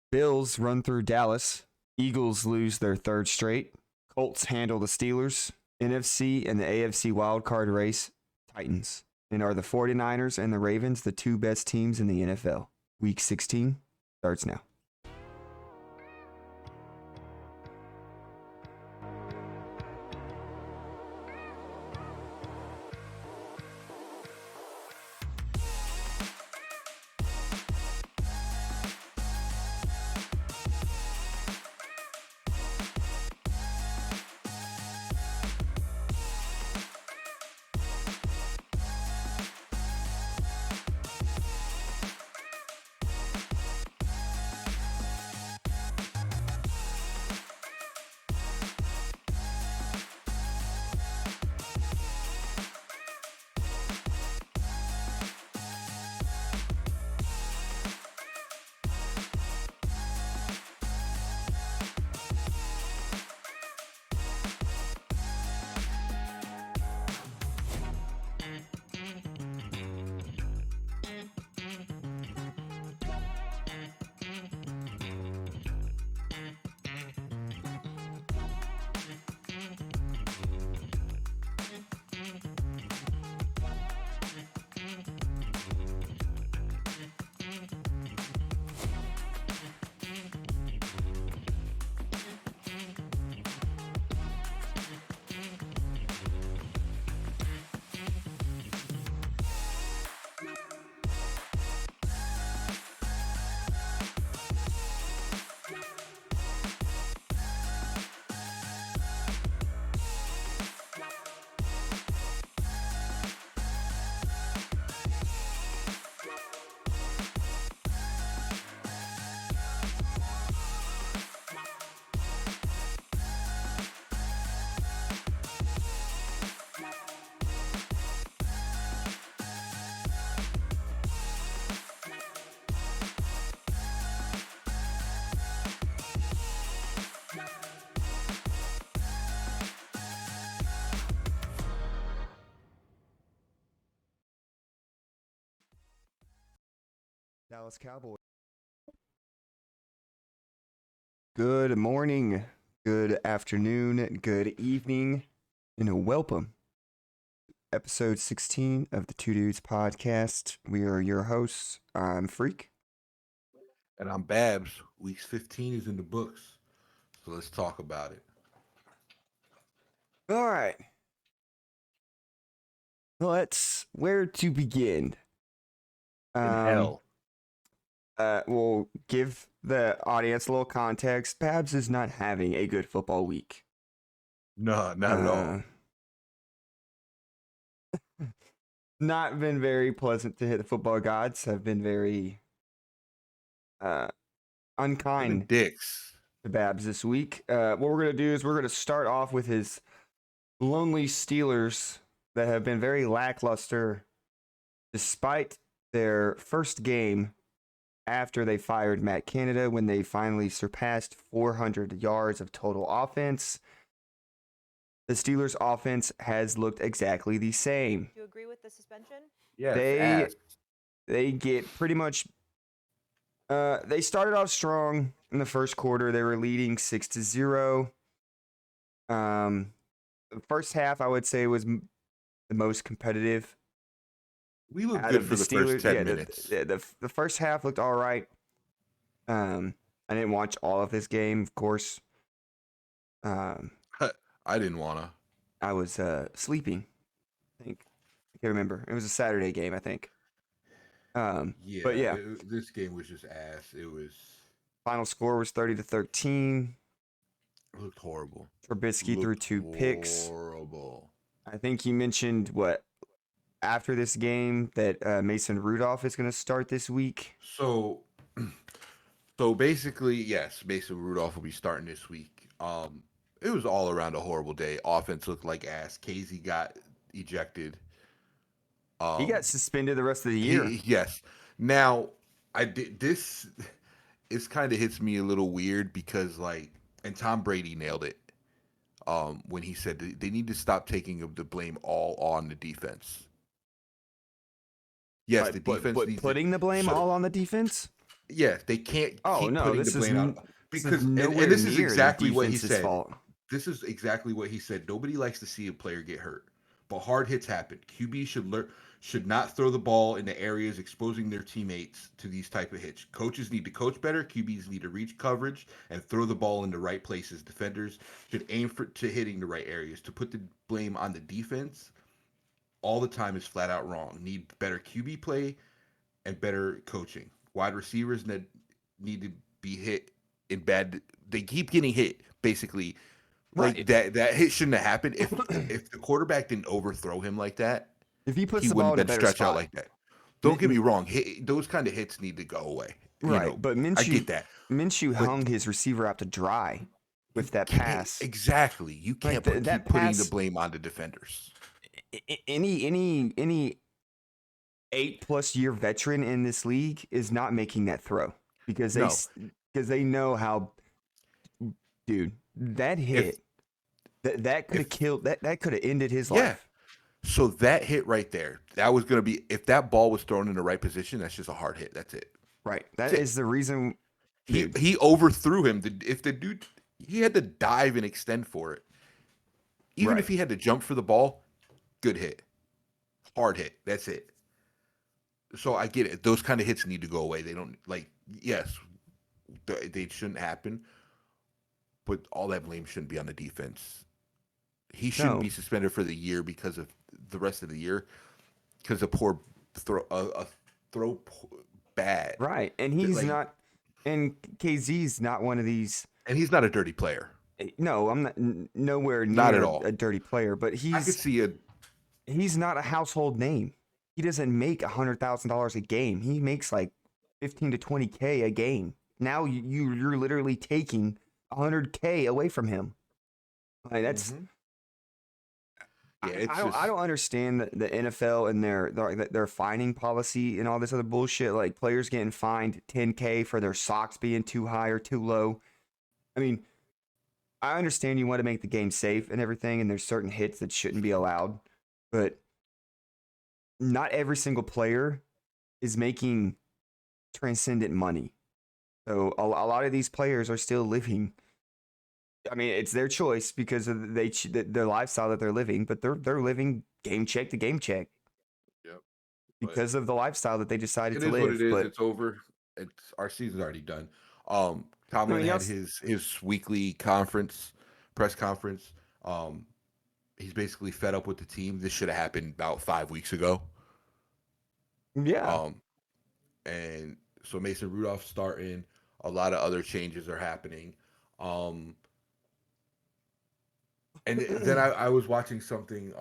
Bills run through Dallas. Eagles lose their third straight. Colts handle the Steelers. NFC and the AFC wildcard race, Titans. And are the 49ers and the Ravens the two best teams in the NFL? Week 16 starts now. Dallas Cowboys. Good morning, good afternoon, good evening, and welcome. Episode 16 of the Two Dudes podcast. We are your hosts. I'm Freak. And I'm Babs. Week 15 is in the books. So let's talk about it. All right. Where to begin? In hell. We'll give the audience a little context. Babs is not having a good football week. No, not at all. Not been very pleasant to hit. The football gods have been very unkind dicks to Babs this week. What we're going to do is we're going to start off with his lonely Steelers that have been very lackluster despite their first game after they fired Matt Canada, when they finally surpassed 400 yards of total offense. The Steelers' offense has looked exactly the same. Do you agree with the suspension? Yeah, they get pretty much. They started off strong in the first quarter. They were leading 6-0. The first half, I would say, was the most competitive. We looked good for the first 10 minutes. The first half looked all right. I didn't watch all of this game, of course. I didn't want to. I was sleeping, I think. I can't remember. It was a Saturday game, I think. This game was just ass. It was. Final score was 30-13. It looked horrible. Trubisky threw 2 picks. Horrible. I think you mentioned after this game that Mason Rudolph is going to start this week. So basically, yes, Mason Rudolph will be starting this week. It was all around a horrible day. Offense looked like ass. Casey got ejected. He got suspended the rest of the year. Yes. Now, this kind of hits me a little weird because, and Tom Brady nailed it when he said they need to stop taking the blame all on the defense. Yes, the defense. Putting the blame all on the defense? Yeah, they can't Oh keep no, putting the blame on this is because and nowhere this is near the exactly what he defense's said. fault. This is exactly what he said. Nobody likes to see a player get hurt, but hard hits happen. QB should not throw the ball into areas exposing their teammates to these type of hits. Coaches need to coach better. QBs need to reach coverage and throw the ball in the right places. Defenders should aim to hitting the right areas. To put the blame on the defense all the time is flat out wrong. Need better QB play and better coaching. Wide receivers need to be hit in bad. They keep getting hit basically. Like Right. that hit shouldn't have happened if the quarterback didn't overthrow him like that. If he puts He the ball wouldn't in a been better stretched out spot. like that. Don't get me wrong. Those kind of hits need to go away. Right, but I get that. Minshew But hung his receiver out to dry you with that can't pass. exactly. You Like can't that keep putting the pass. blame on the defenders. Any 8+ year veteran in this league is not making that throw because No, they know how, dude, that if hit that could have if killed that could have ended his yeah. life. So that hit right there, that was going to be if that ball was thrown in the right position. That's just a hard hit. That's it. Right. That That's it. is the reason, He dude. he overthrew him. If the dude he had to dive and extend for it. Even if Right. he had to jump for the ball, good hit, hard hit. That's it. So I get it. Those kind of hits need to go away. They don't like. Yes, they shouldn't happen, but all that blame shouldn't be on the defense. He shouldn't be No. suspended for the year because of the rest of the year because a poor throw a throw bad. Right. And he's Like, not. And KZ's not one of these. and he's not a dirty player. No, I'm not nowhere Not at near all. a dirty player, but I could see a he's not a household name. He doesn't make $100,000 a game. He makes like 15 to 20K a game. Now you're literally taking 100K away from him. Like that's Mhm. Yeah. It's I just don't understand the NFL and their fining policy and all this other bullshit. Like players getting fined 10K for their socks being too high or too low. I mean, I understand you want to make the game safe and everything, and there's certain hits that shouldn't be allowed, but not every single player is making transcendent money. So a lot of these players are still living. I mean, it's their choice because of their lifestyle that they're living, but they're living game check to game check yep. But because of the lifestyle that they decided it to is what live. it is. But It's over. It's our season's already done. I Tomlin mean, had his weekly press conference. Um, he's basically fed up with the team. This should have happened about 5 weeks ago. yeah, Um, and so Mason Rudolph starting. A lot of other changes are happening. Um, and then I was watching something.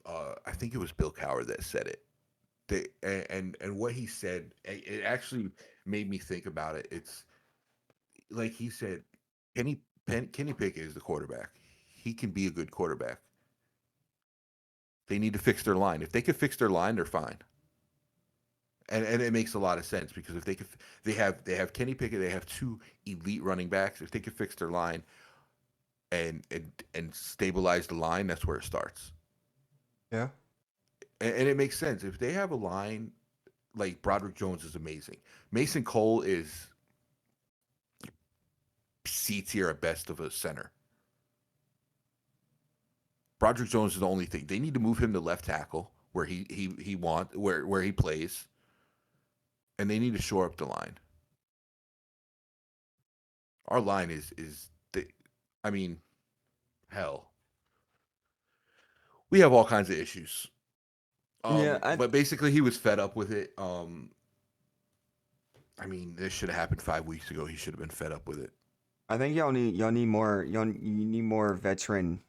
I think it was Bill Cowher that said it. And what he said, it actually made me think about it. It's like he said, Kenny Pickett is the quarterback. He can be a good quarterback. They need to fix their line. If they could fix their line, they're fine. And it makes a lot of sense because if they have Kenny Pickett, they have two elite running backs. If they could fix their line and stabilize the line, that's where it starts. yeah, And it makes sense if they have a line like Broderick Jones is amazing. Mason Cole is C tier at best of a center. Broderick Jones is the only thing. They need to move him to left tackle where where he plays, and they need to shore up the line. Our line is the, I mean, hell, we have all kinds of issues. yeah. But basically, he was fed up with it. I mean, this should have happened 5 weeks ago. He should have been fed up with it. I think y'all need more you need more veteran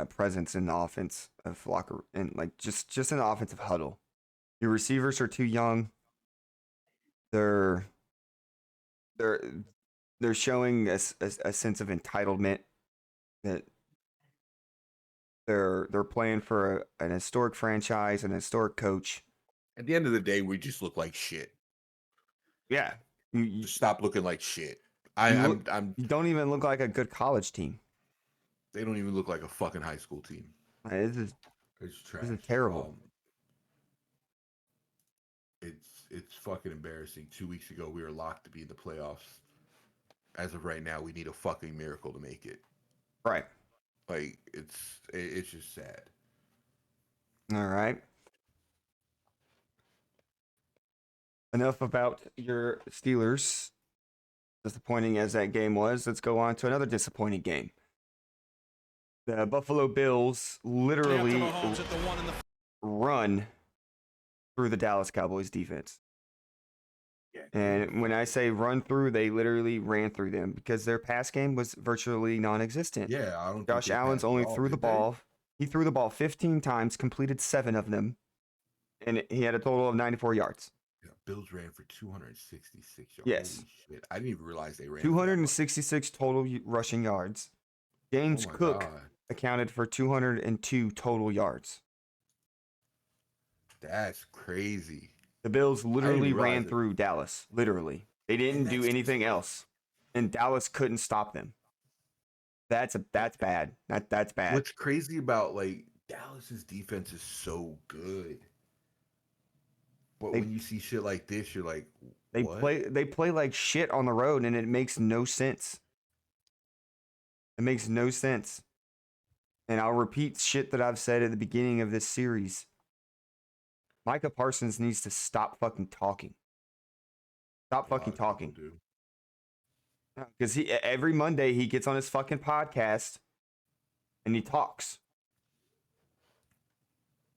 presence in the offense of locker and like just in the offensive huddle. Your receivers are too young. They're they're they're showing a sense of entitlement that they're playing for an historic franchise, an historic coach. At the end of the day, we just look like shit. Yeah, you Just stop looking like shit. you look I'm. you don't even look like a good college team. They don't even look like a fucking high school team. This is It's trash. this is terrible. It's it's fucking embarrassing. 2 weeks ago, we were locked to be in the playoffs. As of right now, we need a fucking miracle to make it. Right. Like it's just sad. All right. Enough about your Steelers. Disappointing as that game was, let's go on to another disappointing game. The Buffalo Bills literally run through the Dallas Cowboys defense. Yeah. And when I say run through, they literally ran through them because their pass game was virtually non-existent. Yeah, I don't. Josh Allen's only threw the ball. He threw the ball 15 times, completed 7 of them, and he had a total of 94 yards. Yeah, Bills ran for 266 yards. Yes. Holy shit. I didn't even realize they ran 266 total rushing yards. James Cook God. accounted for 202 total yards. That's crazy. The Bills literally ran it. through Dallas. Literally. They didn't do anything else. And Dallas couldn't stop them. That's bad. That's bad. What's crazy about like Dallas's defense is so good. But when you see shit like this, you're like, what? They play like shit on the road, and it makes no sense. It makes no sense. And I'll repeat shit that I've said at the beginning of this series. Micah Parsons needs to stop fucking talking. Stop fucking talking. Because every Monday he gets on his fucking podcast and he talks.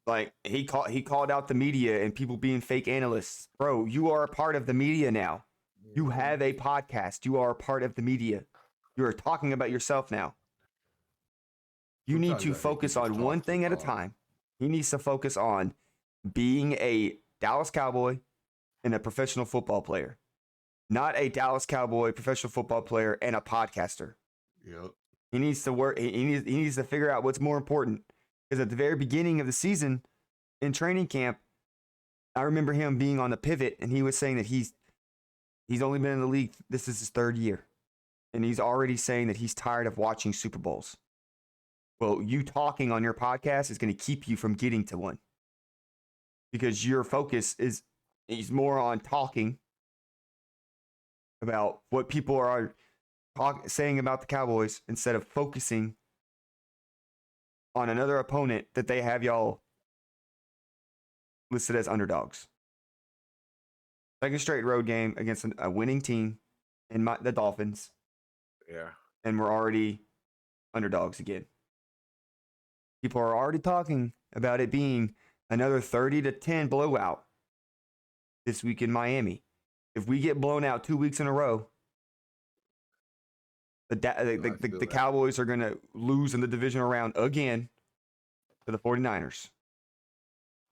Like he called out the media and people being fake analysts. Bro, you are a part of the media now. You have a podcast. You are a part of the media. You are talking about yourself now. You need to focus on one thing at a time. He needs to focus on being a Dallas Cowboy and a professional football player. Not a Dallas Cowboy, professional football player, and a podcaster. Yep. He needs to work. He needs to figure out what's more important. Because at the very beginning of the season, in training camp, I remember him being on the pivot, and he was saying that he's only been in the league. This is his 3rd year, and he's already saying that he's tired of watching Super Bowls. Well, you talking on your podcast is going to keep you from getting to one, because your focus is more on talking about what people are saying about the Cowboys instead of focusing on another opponent that they have y'all listed as underdogs. 2nd straight road game against a winning team in the Dolphins. Yeah. And we're already underdogs again. People are already talking about it being another 30-10 blowout this week in Miami. If we get blown out 2 weeks in a row, the Cowboys are going to lose in the divisional round again to the 49ers.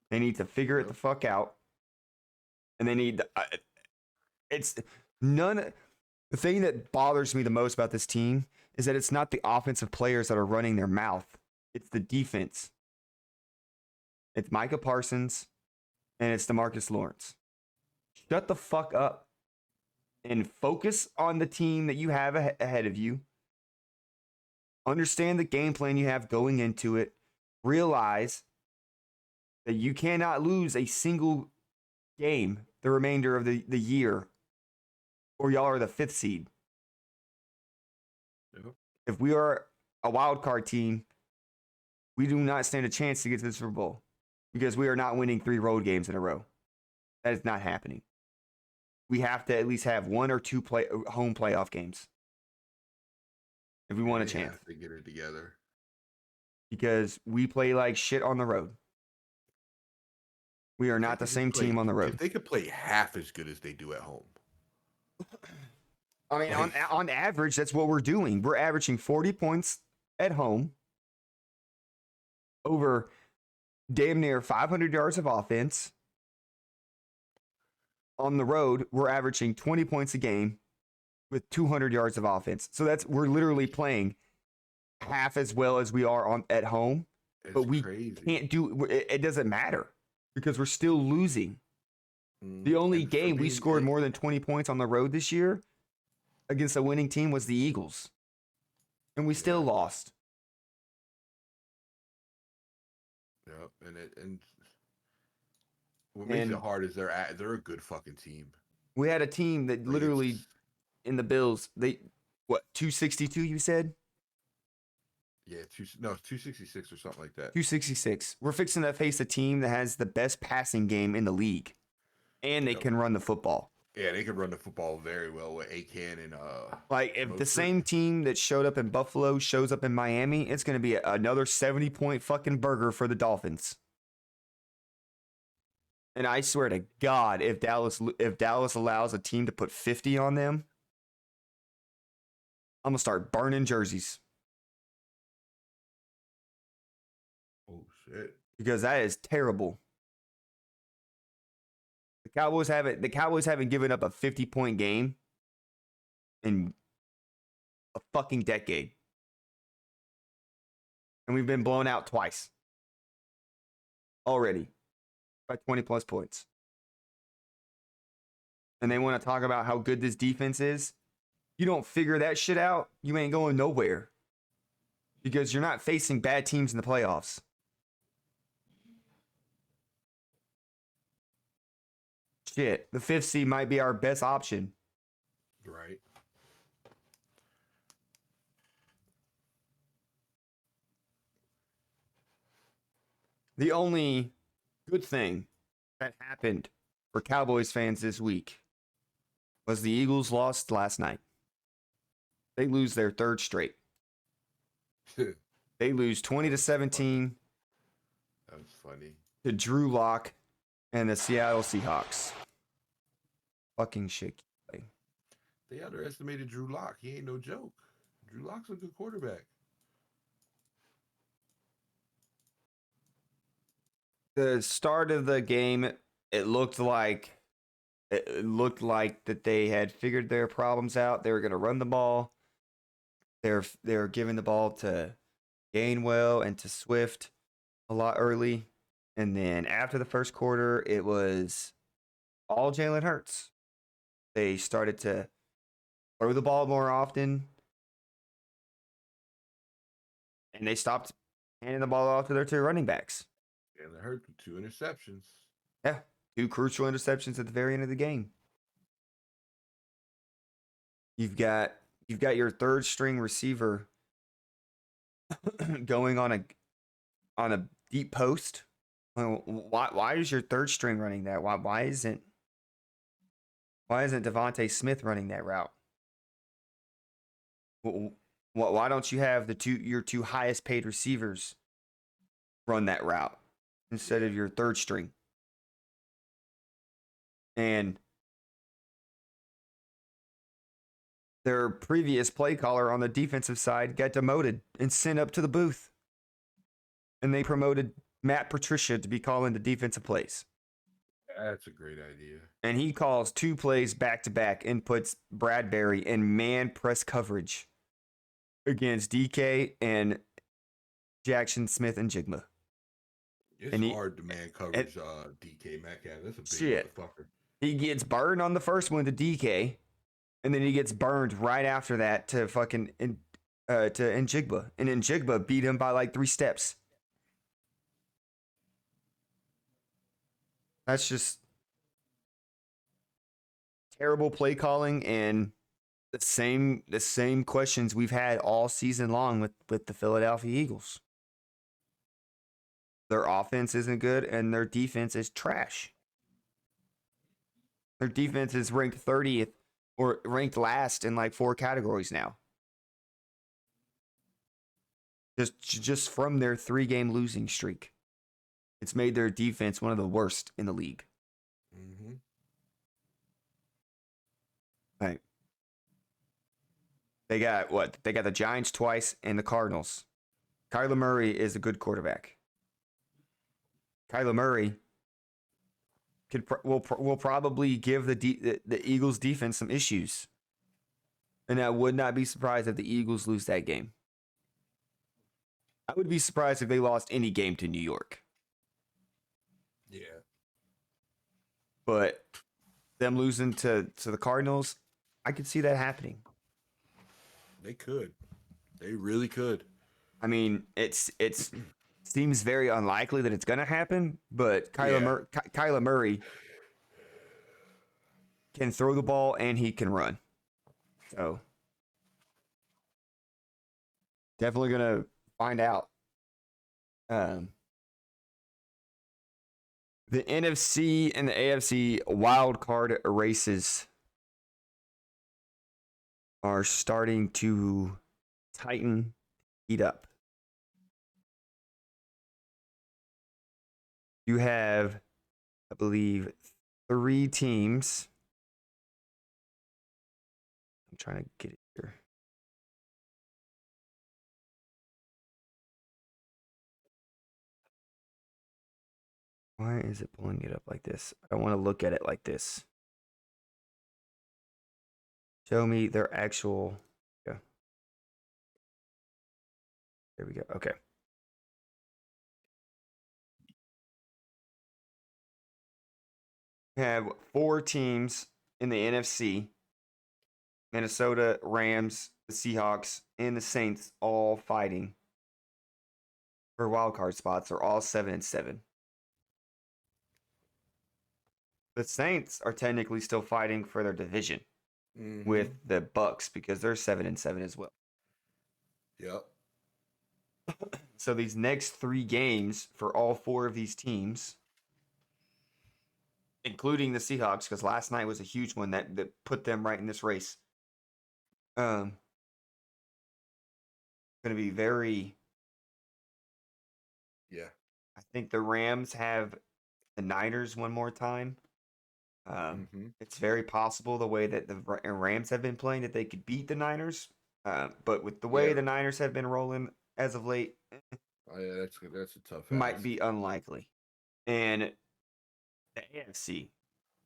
They need to figure it the fuck out. And they need the thing that bothers me the most about this team is that it's not the offensive players that are running their mouth. It's the defense. It's Micah Parsons and it's DeMarcus Lawrence. Shut the fuck up and focus on the team that you have ahead of you. Understand the game plan you have going into it. Realize that you cannot lose a single game the remainder of the year, or y'all are the 5th seed. Yep. If we are a wild card team, we do not stand a chance to get to the Super Bowl because we are not winning 3 road games in a row. That is not happening. We have to at least have 1 or 2 home playoff games if we want a chance. Have to get it together. Because we play like shit on the road. We are not the same team on the road. If they could play half as good as they do at home. I mean, on average, that's what we're doing. We're averaging 40 points at home, over damn near 500 yards of offense. On the road, we're averaging 20 points a game with 200 yards of offense. So we're literally playing half as well as we are at home. But we can't do it. Doesn't matter because we're still losing. The only game we scored more than 20 points on the road this year against a winning team was the Eagles. And we still lost. Yep. And What makes it And hard is they're a good fucking team. we had a team that Like literally it's in the Bills, they what 262 you said? yeah, 266 or something like that. 266. We're fixing to face a team that has the best passing game in the league, and they Yep. can run the football. Yeah, they could run the football very well with Akan and Like if the Mostert. same team that showed up in Buffalo shows up in Miami, it's going to be another 70-point fucking burger for the Dolphins. And I swear to God, if Dallas allows a team to put 50 on them, I'm gonna start burning jerseys Oh shit. because that is terrible. The Cowboys haven't given up a 50-point game in a fucking decade. And we've been blown out twice already by 20 plus points. And they want to talk about how good this defense is. You don't figure that shit out, you ain't going nowhere. Because you're not facing bad teams in the playoffs. Shit, the 5th seed might be our best option. Right. The only good thing that happened for Cowboys fans this week was the Eagles lost last night. They lose their third straight. They lose 20-17 That was funny. to Drew Lock and the Seattle Seahawks. Fucking shit. They underestimated Drew Lock. He ain't no joke. Drew Lock's a good quarterback. The start of the game, it looked like that they had figured their problems out. They were going to run the ball. They're giving the ball to Gainwell and to Swift a lot early, and then after the first quarter, it was all Jalen Hurts. They started to throw the ball more often, and they stopped handing the ball off to their two running backs. And they hurt with 2 interceptions. Yeah, 2 crucial interceptions at the very end of the game. You've got your third string receiver going on a deep post. Why is your third string running that? Why isn't Devontae Smith running that route? Why don't you have your two highest paid receivers run that route instead of your third string? And their previous play caller on the defensive side got demoted and sent up to the booth. And they promoted Matt Patricia to be calling the defensive plays. That's a great idea. And he calls 2 plays back to back and puts Bradbury in man press coverage against DK and Jackson Smith and Jigma. It's hard to man coverage DK Metcalf. That's a big motherfucker. He gets burned on the first one to DK, and then he gets burned right after that to fucking to Njigba. And Njigba beat him by like 3 steps. That's just terrible play calling and the same questions we've had all season long with the Philadelphia Eagles. Their offense isn't good and their defense is trash. Their defense is ranked 30th or ranked last in like 4 categories now. Just from their 3-game losing streak. It's made their defense one of the worst in the league. Mm-hmm. Right. They got what? They got the Giants twice and the Cardinals. Kyler Murray is a good quarterback. Kyler Murray will probably give the Eagles defense some issues. And I would not be surprised if the Eagles lose that game. I would be surprised if they lost any game to New York. Yeah. But them losing to the Cardinals, I could see that happening. They could. They really could. I mean, it's seems very unlikely that it's going to happen, but Yeah. Kyler Murray can throw the ball and he can run. So definitely going to find out. The NFC and the AFC wild card races are starting to tighten, heat up. You have, I believe, 3 teams. I'm trying to get it here. Why is it pulling it up like this? I don't want to look at it like this. Show me their actual. Yeah. There we go. Okay. We have 4 teams in the NFC: Minnesota, Rams, the Seahawks, and the Saints all fighting for wild card spots. They're all 7-7. The Saints are technically still fighting for their division with the Bucks because they're 7-7 as well. Yep. So these next 3 games for all 4 of these teams, including the Seahawks, because last night was a huge one that put them right in this race. Going to be very. Yeah. I think the Rams have the Niners one more time. It's very possible the way that the Rams have been playing that they could beat the Niners. But with the way the Niners have been rolling as of late, Yeah, that's a tough might ask. be unlikely. And the AFC,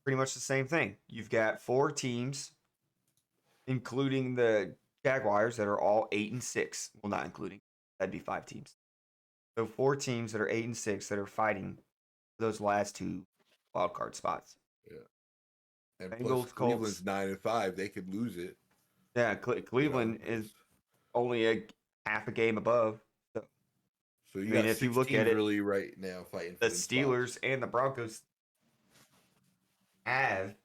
pretty much the same thing. You've got 4 teams, including the Jaguars, that are all 8-6. Well, not including. That'd be 5 teams. So 4 teams that are 8-6 that are fighting for those last 2 wild card spots. Yeah. And Bengals, plus Cleveland's Colts. 9-5. They could lose it. Yeah, Cleveland is only a half a game above. So you got if 6 you look teams at it, really right now fighting for the them Steelers spots. and the Broncos have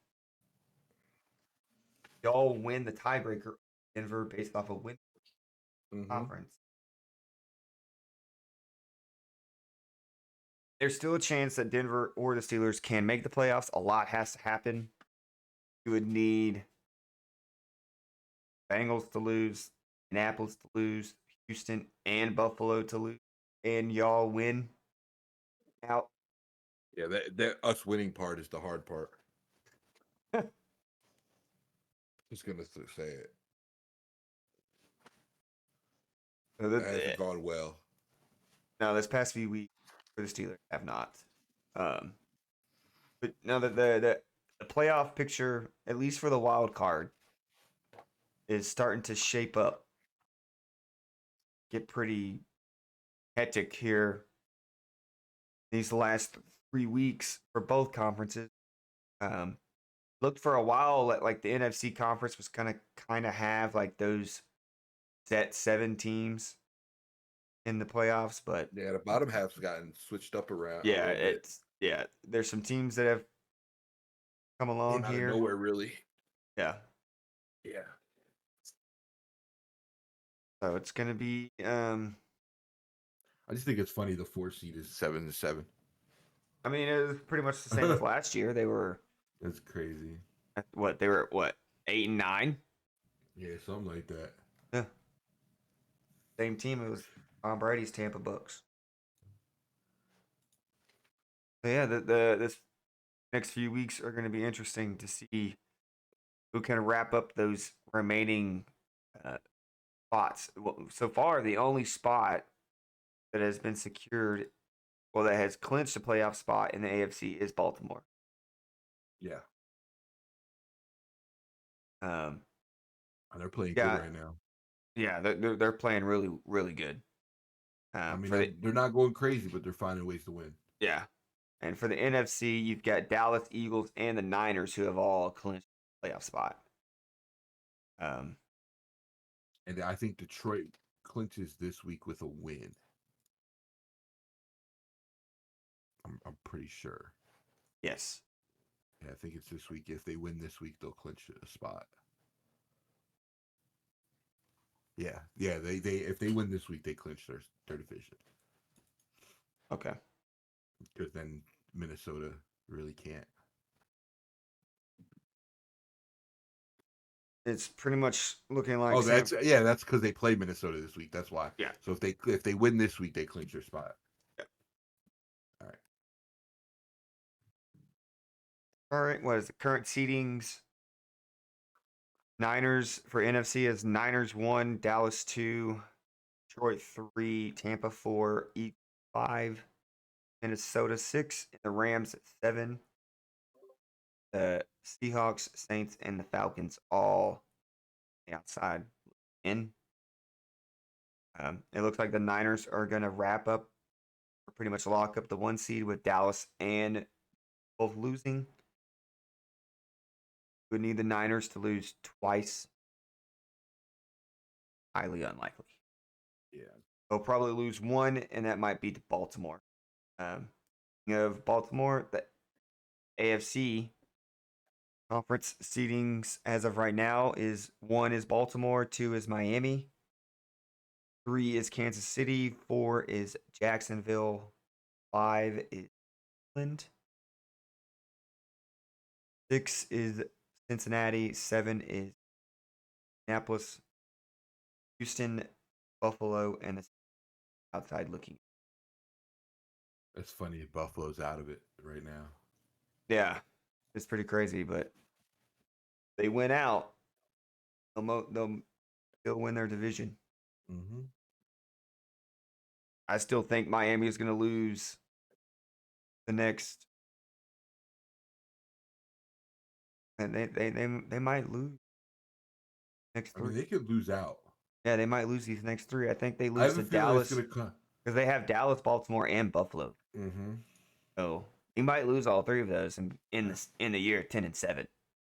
y'all win the tiebreaker Denver based off of win conference. There's still a chance that Denver or the Steelers can make the playoffs. A lot has to happen. You would need Bengals to lose, Indianapolis to lose, Houston and Buffalo to lose, and y'all win out. Yeah, that us winning part is the hard part. Just gonna say it. So That hasn't gone well. Now, this past few weeks for the Steelers have not. But now that the playoff picture, at least for the wild card, is starting to shape up, get pretty hectic here these last 3 weeks for both conferences. Looked for a while at like the NFC conference was kind of have like those set 7 teams in the playoffs, but Yeah, the bottom half's gotten switched up around a yeah, little bit. there's some teams that have come along Came out here. of nowhere, really. Yeah. Yeah. So it's gonna be I just think it's funny the 4 seed is 7-7. I mean, it was pretty much the same as last year. They were That's crazy. what? They were at what? 8-9? Yeah, something like that. Yeah. Same team. It was Tom Brady's Tampa Bucks. So yeah, this next few weeks are going to be interesting to see who can wrap up those remaining spots. Well, so far, the only spot that has been secured, well, that has clinched a playoff spot in the AFC is Baltimore. Yeah. Um, And they're playing good right now. Yeah, they're playing really really good. I mean, they're not going crazy, but they're finding ways to win. Yeah, and for the NFC, you've got Dallas Eagles and the Niners who have all clinched a playoff spot. And I think Detroit clinches this week with a win. I'm pretty sure. Yes. Yeah, I think it's this week. If they win this week, they'll clinch a spot. Yeah, yeah. They if they win this week, they clinch their division. Okay. Because then Minnesota really can't. It's pretty much looking like Oh, that's because they play Minnesota this week. That's why. Yeah. So if they win this week, they clinch their spot. Yeah. All right. All right. What is the current seedings? Niners for NFC is Niners 1, Dallas 2, Detroit 3, Tampa 4, Eagles 5, Minnesota 6, and the Rams at 7. The Seahawks, Saints, and the Falcons all outside in. It looks like the Niners are going to wrap up or pretty much lock up the 1 seed with Dallas and both losing. We need the Niners to lose twice. Highly unlikely. Yeah. They'll probably lose one, and that might be to Baltimore. Of Baltimore, the AFC conference seedings as of right now is 1 is Baltimore, 2 is Miami, 3 is Kansas City, 4 is Jacksonville, 5 is Cleveland, 6 is Cincinnati, 7 is Indianapolis, Houston, Buffalo, and the outside looking. It's funny. Buffalo's out of it right now. Yeah, it's pretty crazy, but they went out. They'll still win their division. Mm-hmm. I still think Miami is going to lose the next, and they might lose next I mean, 3. they could lose out. Yeah, they might lose these next 3. I think they I lose have to a feeling it's Dallas gonna come. because they have Dallas, Baltimore, and Buffalo. Mm-hmm. So you might lose all 3 of those in the year 10-7.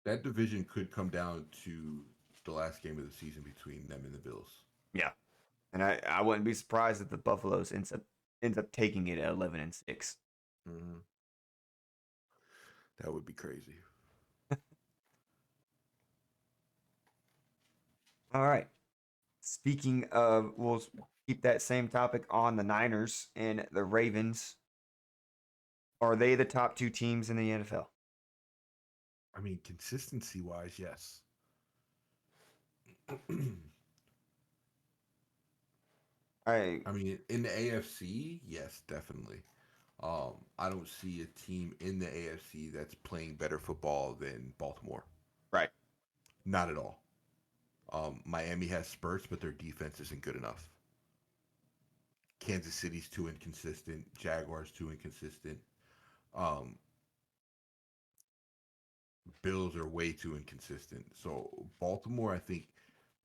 That division could come down to the last game of the season between them and the Bills. Yeah, and I wouldn't be surprised if the Buffaloes ends up taking it at 11-6. Mm-hmm. That would be crazy. All right. Speaking of, we'll keep that same topic on the Niners and the Ravens. Are they the top 2 teams in the NFL? I mean, consistency wise, yes. I I mean, in the AFC, yes, definitely. I don't see a team in the AFC that's playing better football than Baltimore. right. Not at all. Miami has spurts, but their defense isn't good enough. Kansas City's too inconsistent. Jaguars too inconsistent. Um, Bills are way too inconsistent. So Baltimore, I think,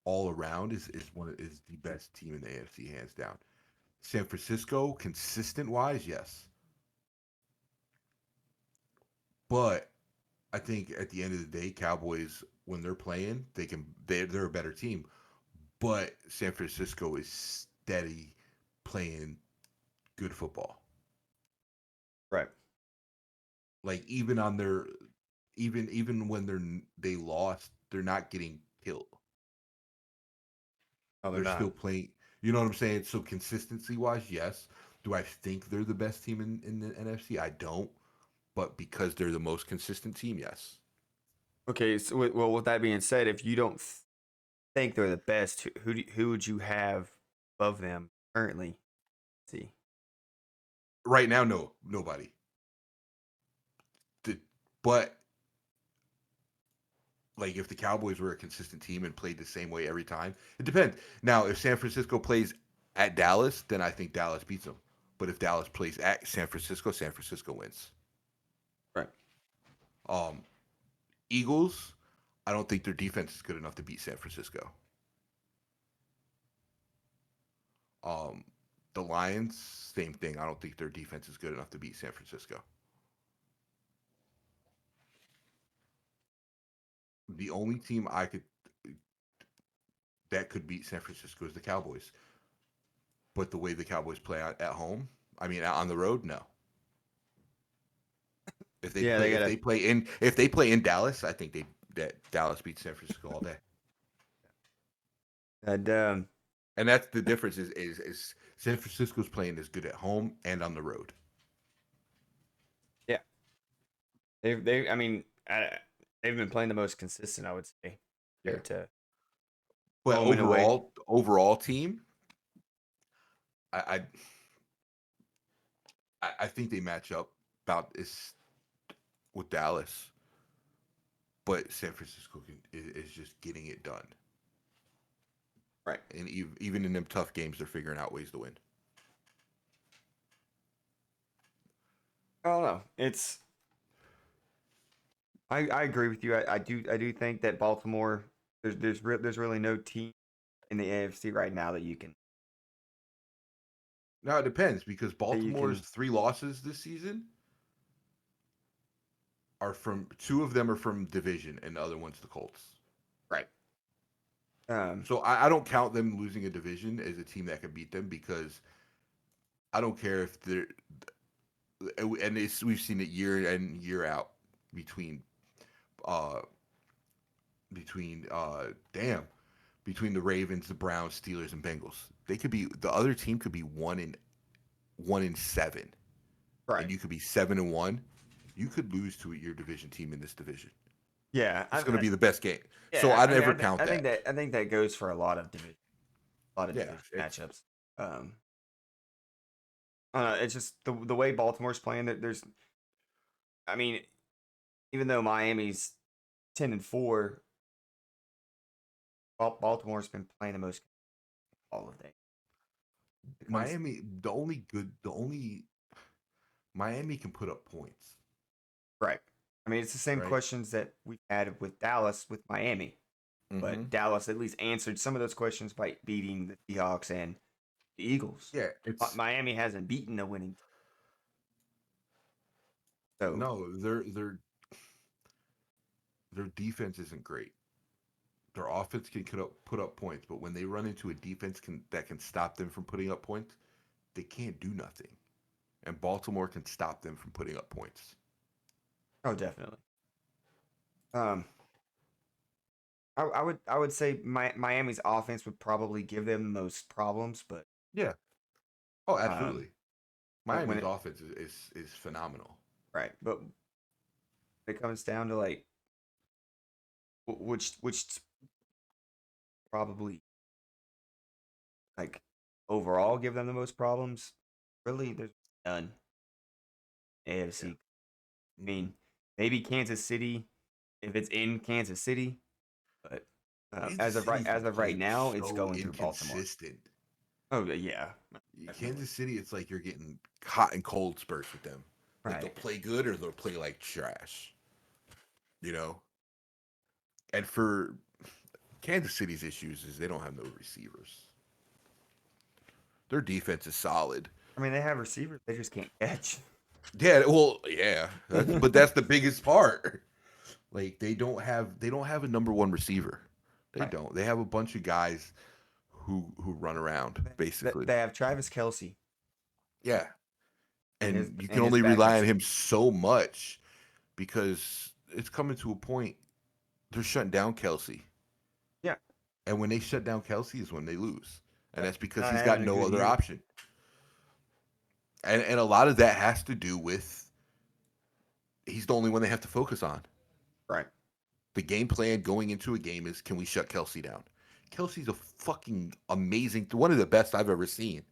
all around is the best team in the AFC, hands down. San Francisco, consistent wise, yes. But I think at the end of the day, Cowboys, when they're playing, they're a better team. But San Francisco is steady playing good football. Right. Like even on their even when they lost, they're not getting killed. No, they're They're not. still playing. You know what I'm saying? So consistency wise, yes. Do I think they're the best team in the NFC? I don't. But because they're the most consistent team, yes. Okay, so well, with that being said, if you don't think they're the best, who would you have above them currently? Let's see. Right now, no, nobody. But like if the Cowboys were a consistent team and played the same way every time, it depends. Now, if San Francisco plays at Dallas, then I think Dallas beats them. But if Dallas plays at San Francisco wins. Right. Um, Eagles, I don't think their defense is good enough to beat San Francisco. Um, the Lions, same thing. I don't think their defense is good enough to beat San Francisco. The only team that could beat San Francisco is the Cowboys. But the way the Cowboys play at home, I mean, on the road, no. Yeah, they gotta. If they play in Dallas, I think that Dallas beats San Francisco all day. And And that's the difference is San Francisco's playing as good at home and on the road. yeah, I mean, they've been playing the most consistent, I would say, Yeah. compared to But home and away. overall team, I I think they match up about this with Dallas, but San Francisco is just getting it done. Right. And even in them tough games, they're figuring out ways to win. I don't know. It's. I agree with you. I do think that Baltimore. There's really no team in the AFC right now that you can Now it depends because that you Baltimore's can 3 losses this season are from 2 of them are from division, and the other one's the Colts. right. Um. So I don't count them losing a division as a team that can beat them because I don't care if they're and we've seen it year in year out between uh between between the Ravens, the Browns, Steelers, and Bengals. They could be the other team could be 1-7, Right. and you could be 7-1. You could lose to your division team in this division. Yeah. It's going to be the best game. So Yeah. I I mean, never count that. I think that goes for a lot of Yeah, division matchups. It's just the way Baltimore's playing. There's, I mean, even though Miami's 10-4, Baltimore's been playing the most all of day. Miami, the only Miami can put up points, Right. I mean, it's the same right? questions that we've had with Dallas with Miami, Mm-hmm. but Dallas at least answered some of those questions by beating the Seahawks and the Eagles. Yeah, it's Miami hasn't beaten a winning team. So, no, their defense isn't great. Their offense can put up points, but when they run into a defense that can stop them from putting up points, they can't do nothing. And Baltimore can stop them from putting up points. oh, definitely. Um, I would say Miami's offense would probably give them the most problems, Yeah. Oh, um, absolutely. but when Miami's it offense is phenomenal. right, but when it comes down to like which probably like overall give them the most problems, really, there's none. Yeah. AFC. I mean, maybe Kansas City if it's in Kansas City, but Kansas City's as been of right playing now, it's so going through Baltimore. inconsistent. Oh yeah, definitely. Kansas City, it's like you're getting hot and cold spurts with them. Like they'll Right. play good or they'll play like trash. You know? And for Kansas City's issues is they don't have no receivers. Their defense is solid. I mean, they have receivers, they just can't catch. Yeah, well, yeah, but that's the biggest part. Like they don't have a number one receiver. They Right. don't. They have a bunch of guys who run around basically. They have Travis Kelsey Yeah, and you and can his only rely on backups. him so much because it's coming to a point they're shutting down Kelsey, Yeah. and when they shut down Kelsey is when they lose, and that's because Not he's got having a no good other year. option. And a lot of that has to do with he's the only one they have to focus on. Right. The game plan going into a game is can we shut Kelsey down? Kelsey's a fucking amazing, one of the best I've ever seen.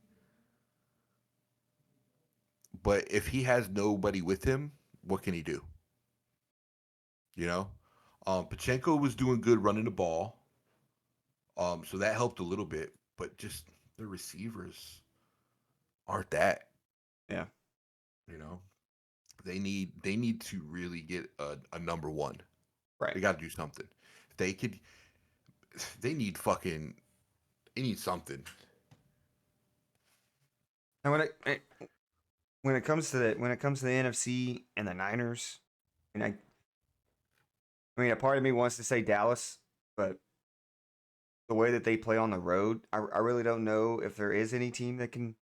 But if he has nobody with him, what can he do? You know, Pachenko was doing good running the ball, so that helped a little bit. But just the receivers aren't that. Yeah. You know, they need to really get a number one. Right. They got to do something. If they could, they need fucking, they need something. And when it comes to the NFC and the Niners, and I mean, a part of me wants to say Dallas, but the way that they play on the road, I really don't know if there is any team that can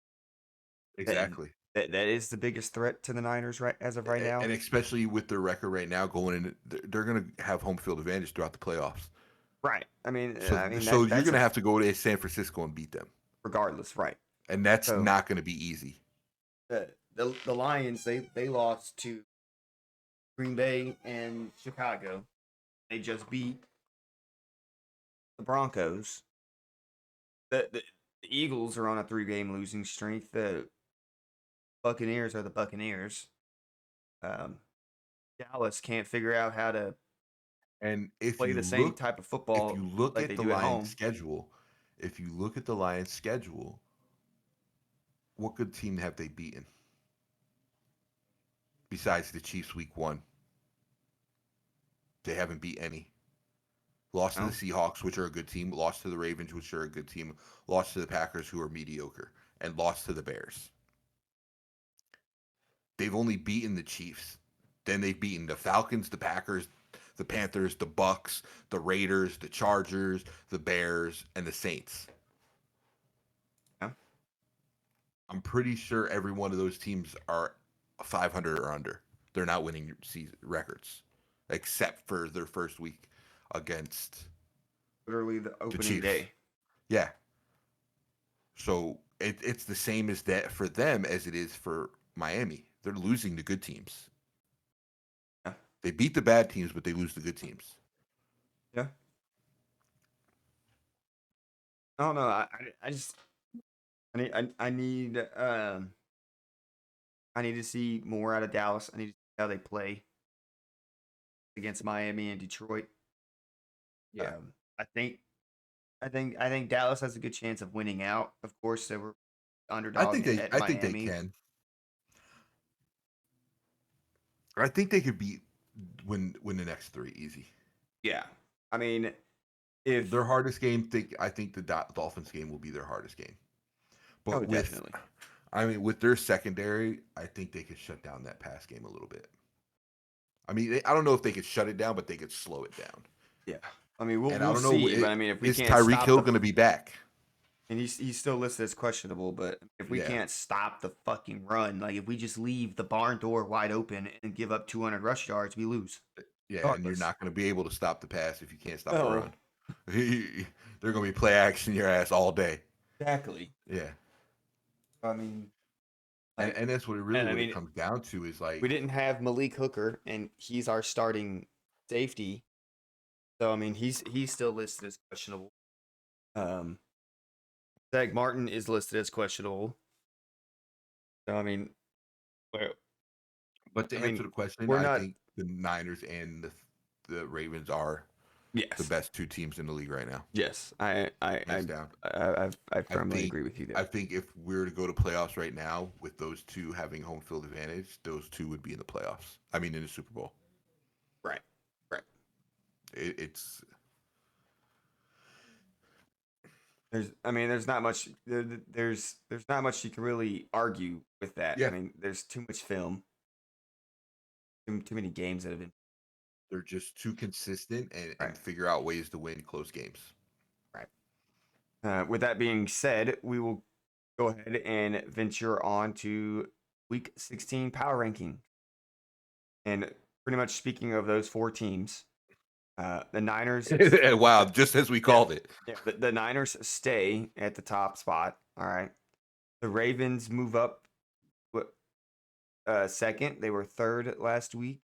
Exactly. that is the biggest threat to the Niners right as of right now. And especially with their record right now going in, they're going to have home field advantage throughout the playoffs. Right. I mean, So you're that's going to have to go to San Francisco and beat them, regardless, right? and that's So not going to be easy. the Lions they lost to Green Bay and Chicago. They just beat the Broncos. The Eagles are on a 3-game losing streak. The Buccaneers are the Buccaneers. Dallas can't figure out how to And if play you the same look, type of if football you look like at they the do at Lions home. schedule, if you look at the Lions schedule, what good team have they beaten besides the Chiefs week 1? They haven't beat any. Lost to No? the Seahawks, which are a good team. Lost to the Ravens, which are a good team. Lost to the Packers, who are mediocre. And lost to the Bears. They've only beaten the Chiefs. Then they've beaten the Falcons, the Packers, the Panthers, the Bucks, the Raiders, the Chargers, the Bears, and the Saints. Yeah. I'm pretty sure every one of those teams are 500 or under. They're not winning season records, except for their first week against Literally the the opening Chiefs. day. Yeah. So it's the same as that for them as it is for Miami. They're losing the good teams. Yeah. They beat the bad teams, but they lose the good teams. Yeah. I don't know. I just I need I need to see more out of Dallas. I need to see how they play against Miami and Detroit. I think I think Dallas has a good chance of winning out. Of course, they were underdog at I think they Miami. can. I think they could win the next 3 easy. Yeah. I mean, if Their hardest game, I think the Dolphins game will be their hardest game. But definitely. with their secondary, I think they could shut down that pass game a little bit. I mean, I don't know if they could shut it down, but they could slow it down. Yeah. I mean, we'll I don't see. know. But I mean, if we Is can't Tyreek stop Hill going to be back? and he's still listed as questionable, but if we can't stop the fucking run, like if we just leave the barn door wide open and give up 200 rush yards, we lose. Yeah, and you're not going to be able to stop the pass if you can't stop the No. run. They're going to be play action your ass all day. Exactly. Yeah. I mean, and that's what it comes down to is like we didn't have Malik Hooker, and he's our starting safety. So I mean, he's still listed as questionable. Zach Martin is listed as questionable. So I mean, but to answer the question, I think the Niners and the Ravens are the best 2 teams in the league right now. Yes, I firmly agree with you there. I think if we were to go to playoffs right now with those 2 having home field advantage, those 2 would be in the playoffs. I mean, in the Super Bowl. Right. It's there's not much there's not much you can really argue with that. Yeah. I mean, there's too much film, too many games that have been. They're just too consistent and figure out ways to win close games. Right. With that being said, we will go ahead and venture on to Week 16 power ranking. And pretty much speaking of those 4 teams, the Niners. Wow, just as we called it. Yeah, the Niners stay at the top spot. All right. The Ravens move up second. They were third last week.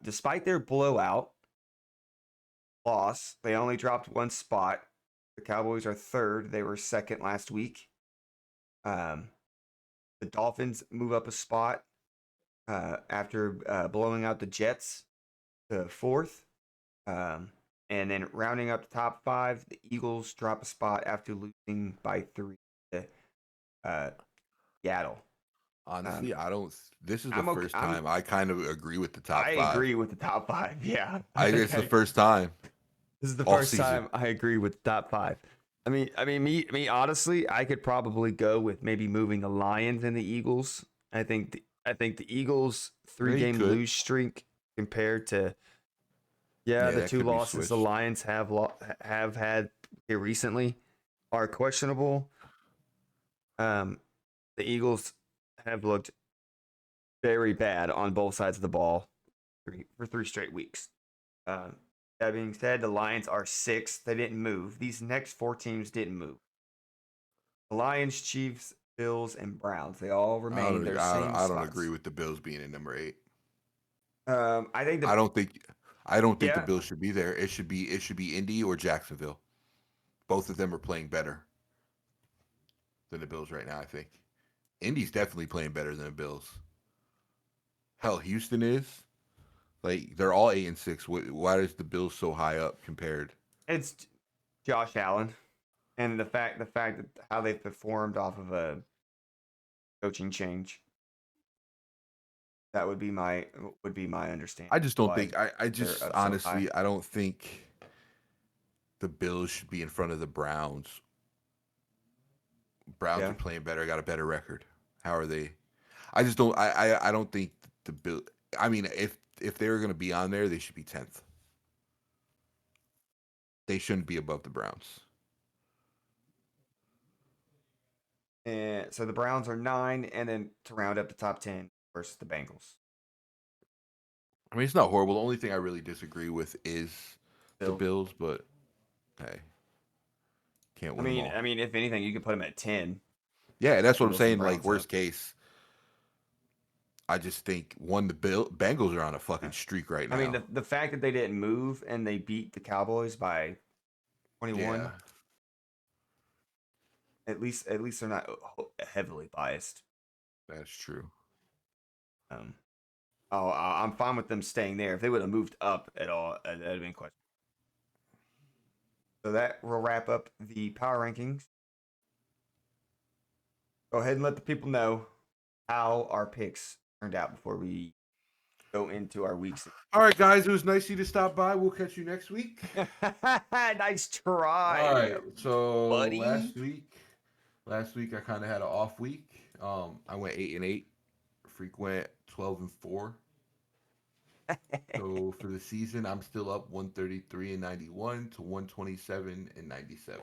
Despite their blowout loss, they only dropped 1 spot. The Cowboys are third. They were second last week. The Dolphins move up a spot after blowing out the Jets to fourth. And then rounding up the top 5, the Eagles drop a spot after losing by 3 to Seattle. Honestly, this is the first time I kind of agree with the top 5. I agree with the top 5. Yeah. It's the first time. This is the first time I agree with the top 5. I mean, me honestly, I could probably go with maybe moving the Lions and the Eagles. I think the Eagles 3-game lose streak compared to the 2 losses the Lions have had here recently are questionable. The Eagles have looked very bad on both sides of the ball for 3 straight weeks. Uh, that being said, the Lions are 6th. They didn't move. These next 4 teams didn't move. The Lions, Chiefs, Bills, and Browns. They all remain their same I don't agree spots. with the Bills being in number 8. I think I don't think I don't think the yeah. Bills should be there. It should be Indy or Jacksonville. Both of them are playing better than the Bills right now, I think. Indy's definitely playing better than the Bills. Hell, Houston is. Like they're all 8-6. Why is the Bills so high up compared? It's Josh Allen and the fact that how they've performed off of a coaching change. That would be my understanding. I just don't Why think I they're just up so high. honestly I don't think the Bills should be in front of the Browns. Browns Yeah. are playing better, got a better record. How are they? I just don't I don't think the Bill I mean if they were going to be on there, they should be 10th. They shouldn't be above the Browns. And so the Browns are 9, and then to round up the top 10 versus the Bengals. I mean, it's not horrible. The only thing I really disagree with is the Bills. Bills, but hey, can't I win them mean, all. I mean, if anything, you could put them at 10. Yeah, that's what I'm Bengals and saying. Like Browns up. worst case, I just think the Bengals are on a fucking Yeah. streak right I mean, now. the fact that they didn't move and they beat the Cowboys by 21, Yeah, at least they're not heavily biased. that's true. Um, I'm fine with them staying there. If they would have moved up at all, that'd have been question. So that will wrap up the power rankings. Go ahead and let the people know how our picks turned out before we go into our weeks. All right, guys, it was nice of you to stop by. We'll catch you next week. Nice All try, right. So buddy. last week I kind of had an off week. I went 8-8. Freak went 12-4. So for the season, I'm still up 133-91 to 127-97.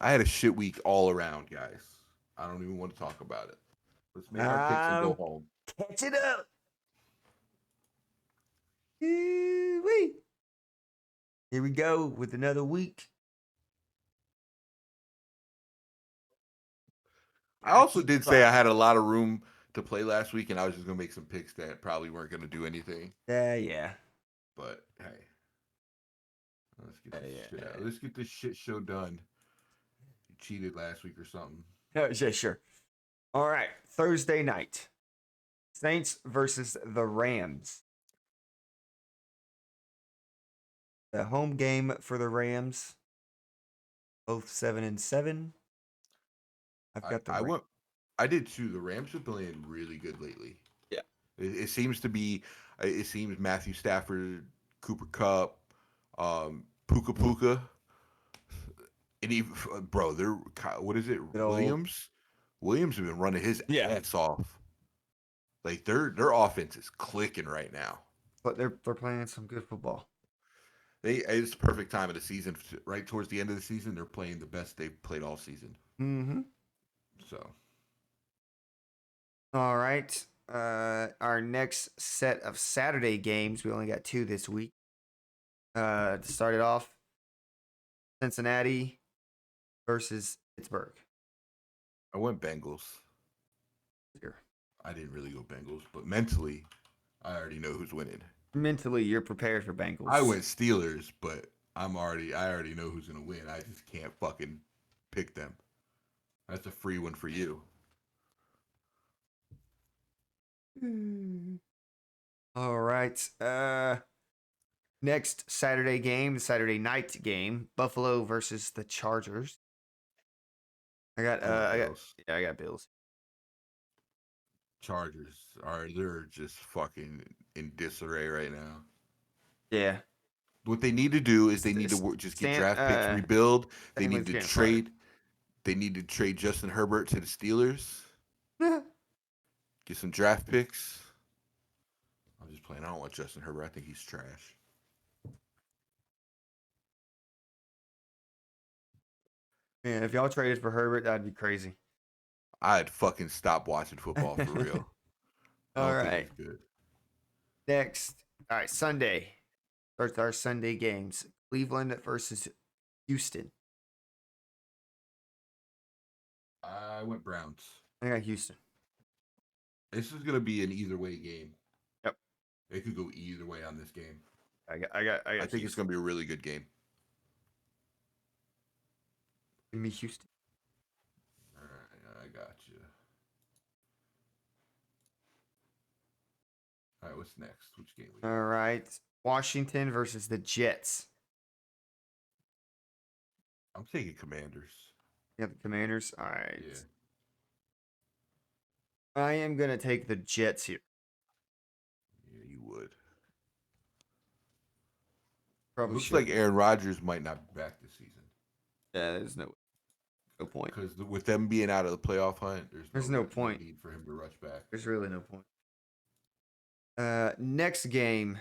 I had a shit week all around, guys. I don't even want to talk about it. Let's make our picks and go Um, home. Catch it up. Wee. Here we go with another week. I also did say I had a lot of room to play last week, and I was just gonna make some picks that probably weren't gonna do anything. Yeah. But hey, let's get this Yeah. shit out. Let's get this shit show done. You cheated last week or something. Yeah, sure. All right. Thursday night. Saints versus the Rams. The home game for the Rams. Both 7-7. I've got the I went. I did too. The Rams have been playing really good lately. Yeah. It seems to be. It seems Matthew Stafford, Cooper Cup, Puka Puka, and even bro, they're what is it? Good old- Williams. Williams have been running his Yeah. ass off. Like their offense is clicking right now. But they're playing some good football. It's the perfect time of the season. Right towards the end of the season, they're playing the best they've played all season. Mm-hmm. So All right. Our next set of Saturday games, we only got 2 this week. To start it off, Cincinnati versus Pittsburgh. I went Bengals. Here. I didn't really go Bengals, but mentally, I already know who's winning. Mentally, you're prepared for Bengals. I went Steelers, but I already know who's gonna win. I just can't fucking pick them. That's a free one for you. All right. Next Saturday game, the Saturday night game, Buffalo versus the Chargers. I got Bills. Chargers they're just fucking in disarray right now. Yeah. What they need to do is they need to just get draft picks, rebuild. They need to trade. They need to trade Justin Herbert to the Steelers. Get some draft picks. I'm just playing. I don't want Justin Herbert. I think he's trash. Man, if y'all traded for Herbert, that'd be crazy. I'd fucking stop watching football for real. I All don't think right. it's good. Next. All right. Sunday. Starts our Sunday games. Cleveland versus Houston. I went Browns. I got Houston. This is gonna be an either way game. Yep. It could go either way on this game. I think it's gonna be a really good game. Give me Houston. All right, I got you. All right, what's next? Which game? All right. Washington versus the Jets. I'm taking Commanders. You got the Commanders. All right. Yeah. I am gonna take the Jets here. Yeah, you would. Probably Looks should. like Aaron Rodgers might not be back this season. Yeah, there's no point. Because with them being out of the playoff hunt, There's no point. need for him to rush back. There's really no point. Next game,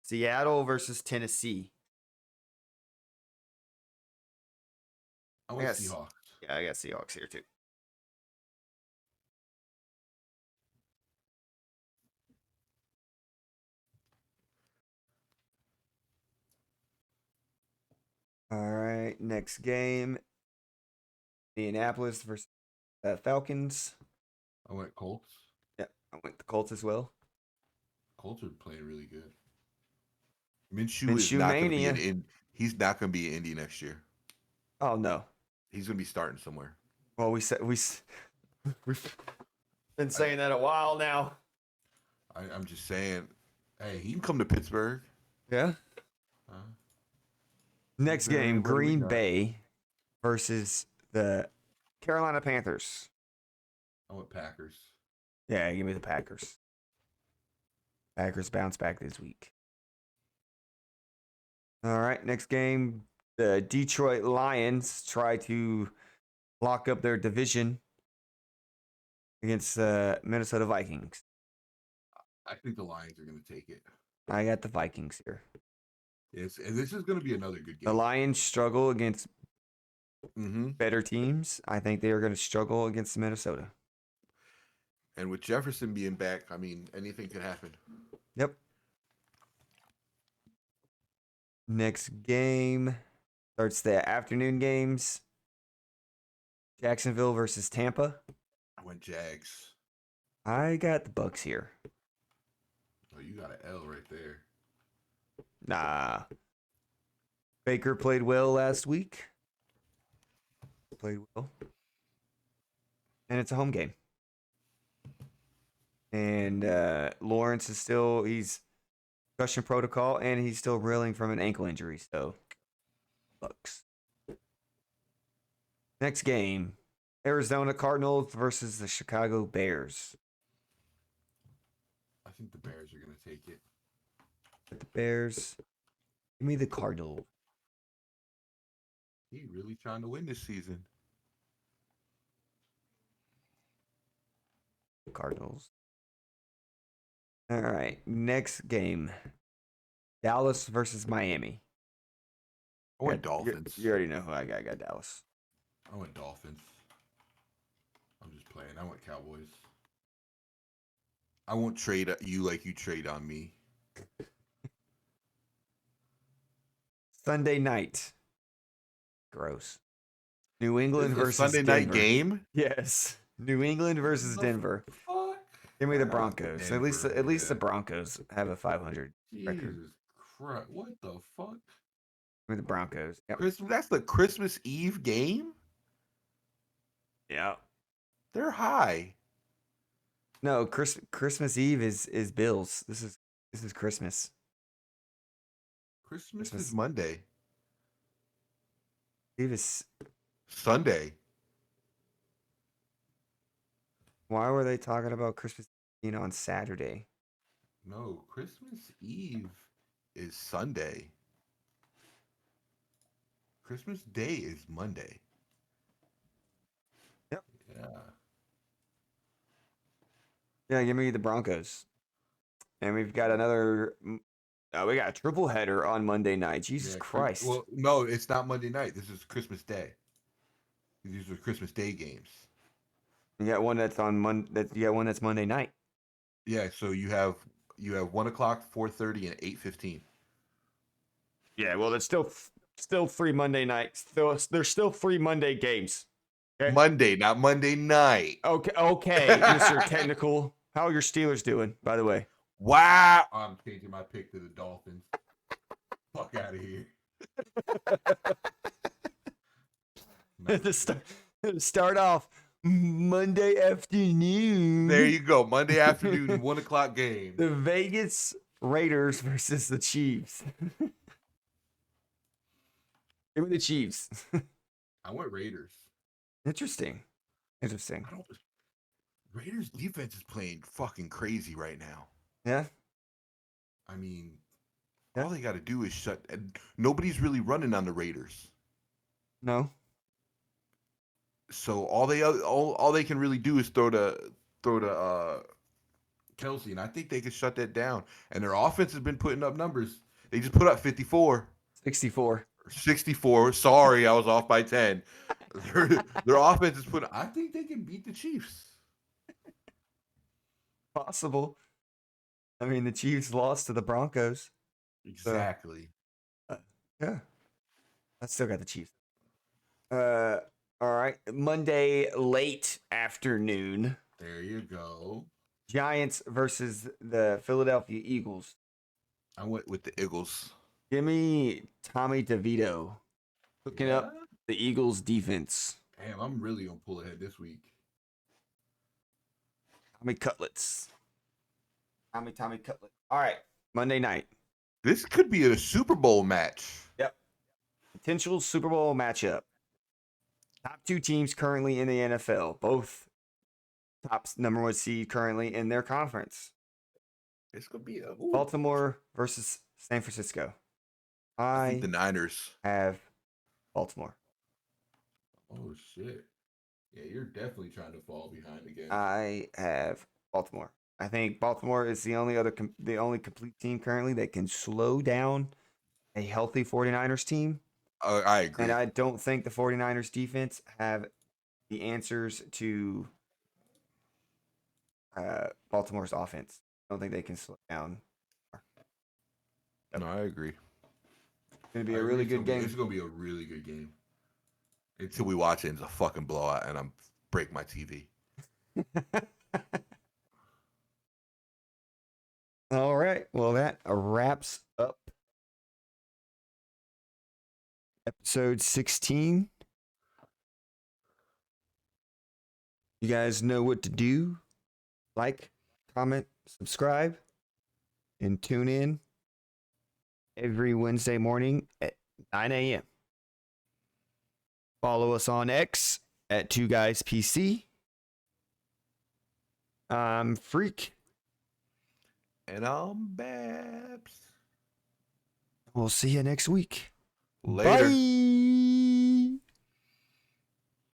Seattle versus Tennessee. I went Yes. Seahawks. Yeah, I got Seahawks here too. All right, next game, Indianapolis versus Falcons. I went Colts. Yeah, I went the Colts as well. Colts are playing really good. Minshew is Minshew not going to be mania. he's not going to be in Indy next year. Oh no. He's going to be starting somewhere. Well, we've been saying that a while now. I'm just saying, hey, he can come to Pittsburgh. Yeah. Next game, What do we Green got? Bay versus the Carolina Panthers. I went Packers. Yeah, give me the Packers. Packers bounce back this week. All right, next game, the Detroit Lions try to lock up their division against the Minnesota Vikings. I think the Lions are going to take it. I got the Vikings here. Yes, and this is going to be another good The game. Lions struggle against Mm-hmm. better teams. I think they are going to struggle against Minnesota. And with Jefferson being back, I mean, anything could happen. Yep. Next game starts the afternoon games. Jacksonville versus Tampa. I went Jags. I got the Bucks here. Oh, you got an L right there. Nah. Baker played well last week. Played well. And it's a home game. And Lawrence is still, he's concussion protocol, and he's still reeling from an ankle injury. So, Bucks. Next game, Arizona Cardinals versus the Chicago Bears. I think the Bears are going to take it. The Bears. Give me the Cardinals. He really trying to win this season. Cardinals. All right. Next game. Dallas versus Miami. I went You- Dolphins. You already know who I got. I got Dallas. I went Dolphins. I'm just playing. I went Cowboys. I won't trade you like you trade on me. Sunday night. Gross. New England This is a versus Sunday Denver. night game. Yes. New England versus The Denver. Fuck. Give me the I got Broncos. At least Denver, the yeah. Broncos have a 500 record. Jesus Christ! What the fuck? Give me the Broncos. Yep. That's the Christmas Eve game. Yeah. They're high. No, Christmas Eve is Bills. This is Christmas. Christmas Christmas. is Monday. Eve is. Sunday. Why were they talking about Christmas on Saturday? No, Christmas Eve is Sunday. Christmas Day is Monday. Yep. Yeah. Yeah, give me the Broncos. And we've got another. We got a triple header on Monday night. Jesus Yeah, Christ. Well, no, it's not Monday night. This is Christmas Day. These are Christmas Day games. You got one that's on You got one that's Monday night. Yeah, so you have 1 o'clock, 4:30, and 8:15. Yeah, well, it's still free Monday night. There's still free Monday games. Okay. Monday, not Monday night. Okay, Mr. Technical. How are your Steelers doing, by the way? Wow. I'm changing my pick to the Dolphins. Fuck out of here. to start off Monday afternoon. There you go. Monday afternoon, 1 o'clock game. The Vegas Raiders versus the Chiefs. Give me the Chiefs. I went Raiders. Interesting. Raiders defense is playing fucking crazy right now. Yeah. I mean, all they got to do is shut. And nobody's really running on the Raiders. No. So all they can really do is throw to Kelsey, and I think they can shut that down. And their offense has been putting up numbers. They just put up 54. 64. 64. Sorry, I was off by 10. Their offense is putting. I think they can beat the Chiefs. Possible. I mean, the Chiefs lost to the Broncos. Exactly. So, yeah. I still got the Chiefs. All right. Monday late afternoon. There you go. Giants versus the Philadelphia Eagles. I went with the Eagles. Give me Tommy DeVito hooking up the Eagles defense. Damn, I'm really gonna pull ahead this week. Tommy Cutlets. Tommy Cutlet. All right. Monday night. This could be a Super Bowl match. Yep. Potential Super Bowl matchup. Top two teams currently in the NFL. Both top number one seed currently in their conference. This could be Baltimore versus San Francisco. I think the Niners have Baltimore. Oh shit! Yeah, you're definitely trying to fall behind again. I have Baltimore. I think Baltimore is the only complete team currently that can slow down a healthy 49ers team. I agree. And I don't think the 49ers defense have the answers to Baltimore's offense. I don't think they can slow down. No, I agree. It's going to be a really good game. It's going to be a really good game. Until we watch it, it's a fucking blowout, and I'm break my TV. All right. Well, that wraps up episode 16. You guys know what to do. Like, comment, subscribe, and tune in every Wednesday morning at 9 a.m. Follow us on X at 2GuysPC. I'm Freak. And I'm Babs. We'll see you next week. Later. Bye.